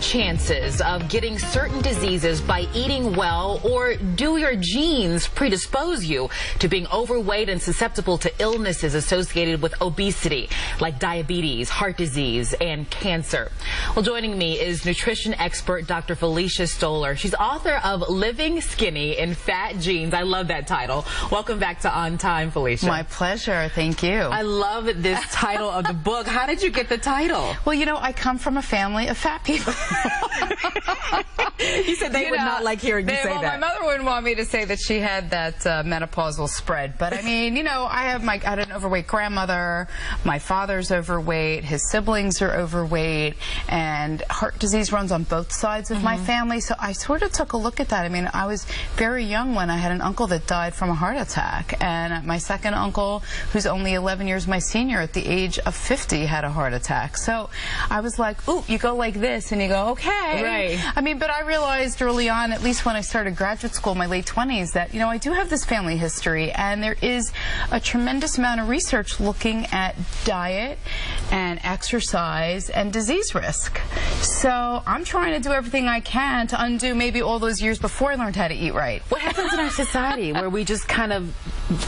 chances of getting certain diseases by eating well, or do your genes predispose you to being overweight and susceptible to illnesses associated with obesity, like diabetes, heart disease, and cancer? Well, joining me is nutrition expert Dr. Felicia Stoler. She's author of Living Skinny in Fat Genes. I love that title. Welcome back to On Time, Felicia. My pleasure. Thank you. I love this title of the book. How did you get the title? Well, you know, I come from a family of fat people. You said they would not like hearing you say that. My mother wouldn't want me to say that she had that menopausal spread. But I mean, you know, I had an overweight grandmother. My father's overweight. His siblings are overweight. And heart disease runs on both sides of my family. So I sort of took a look at that. I mean, I was very young when I had an uncle that died from a heart attack. And my second uncle, who's only 11 years my senior, at the age of 50, had a heart attack. So I was like, ooh, you go like this, and you go, okay. Right. I mean, but I realized early on, at least when I started graduate school in my late 20s, that, you know, I do have this family history, and there is a tremendous amount of research looking at diet and exercise and disease risk. So I'm trying to do everything I can to undo maybe all those years before I learned how to eat right. What happens in our society where we just kind of,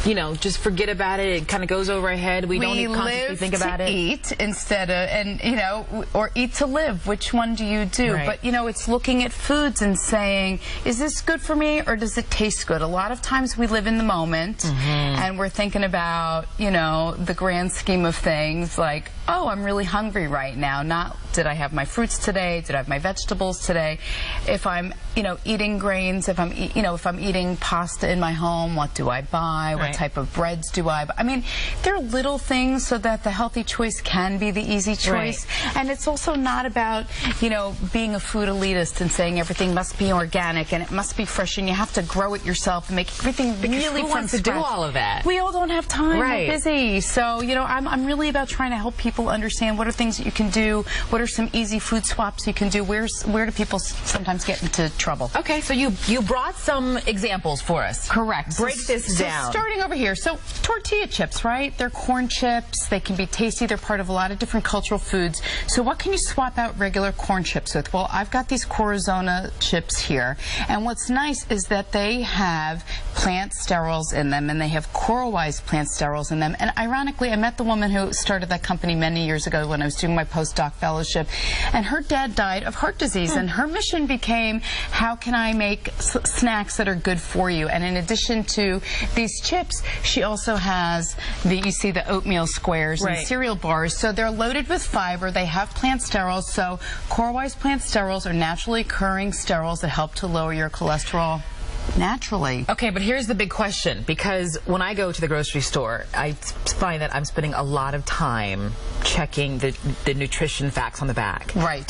you know, just forget about it? It kind of goes over our head. We don't even consciously think about it. We live to eat instead of, and you know, or eat to live. Which one do you do? Right. But you know, it's looking at foods and saying, is this good for me, or does it taste good? A lot of times we live in the moment, and we're thinking about, you know, the grand scheme of things, like, oh, I'm really hungry right now. Not, did I have my fruits today? Did I have my vegetables today? If I'm, you know, eating grains, if I'm, you know, if I'm eating pasta in my home, what do I buy? What type of breads do I buy? I mean, there are little things so that the healthy choice can be the easy choice. Right. And it's also not about, you know, being a food elitist and saying everything must be organic and it must be fresh and you have to grow it yourself and make everything really who wants to do all of that? We all don't have time. Right. We're busy. So, you know, I'm really about trying to help people understand what are things that you can do, what are some easy food swaps you can do, where do people sometimes get into trouble. Okay, so you brought some examples for us. Correct. Break this down. So starting over here, so tortilla chips, right? They're corn chips. They can be tasty. They're part of a lot of different cultural foods. So what can you swap out regular corn chips with? Well, I've got these Corazona chips here, and what's nice is that they have plant sterols in them, and they have coral-wise plant sterols in them. And ironically, I met the woman who started that company many years ago when I was doing my postdoc fellowship, and her dad died of heart disease, and her mission became, how can I make snacks that are good for you? And in addition to these chips, she also has you see the oatmeal squares and cereal bars. So they're loaded with fiber. They have plant sterols. So coral-wise plant sterols are naturally occurring sterols that help to lower your cholesterol naturally. Okay, but here's the big question, because when I go to the grocery store, I find that I'm spending a lot of time checking the nutrition facts on the back. Right.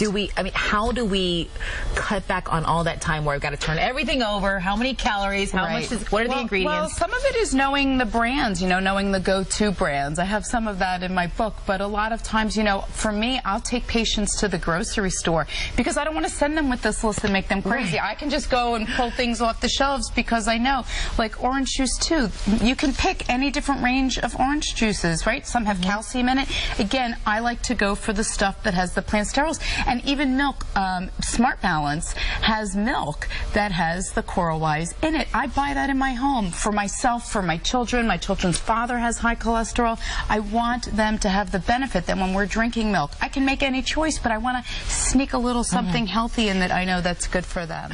How do we cut back on all that time where I've got to turn everything over? How many calories? How much what are the ingredients? Well, some of it is knowing the brands, you know, knowing the go-to brands. I have some of that in my book, but a lot of times, you know, for me, I'll take patients to the grocery store because I don't want to send them with this list and make them crazy. I can just go and pull things off the shelves because I know, like orange juice too, you can pick any different range of orange juices, right? Some have calcium in it. Again, I like to go for the stuff that has the plant sterols, and even milk. Smart Balance has milk that has the coral-wise in it. I buy that in my home for myself, for my children. My children's father has high cholesterol. I want them to have the benefit that when we're drinking milk, I can make any choice, but I want to sneak a little something healthy in that I know that's good for them.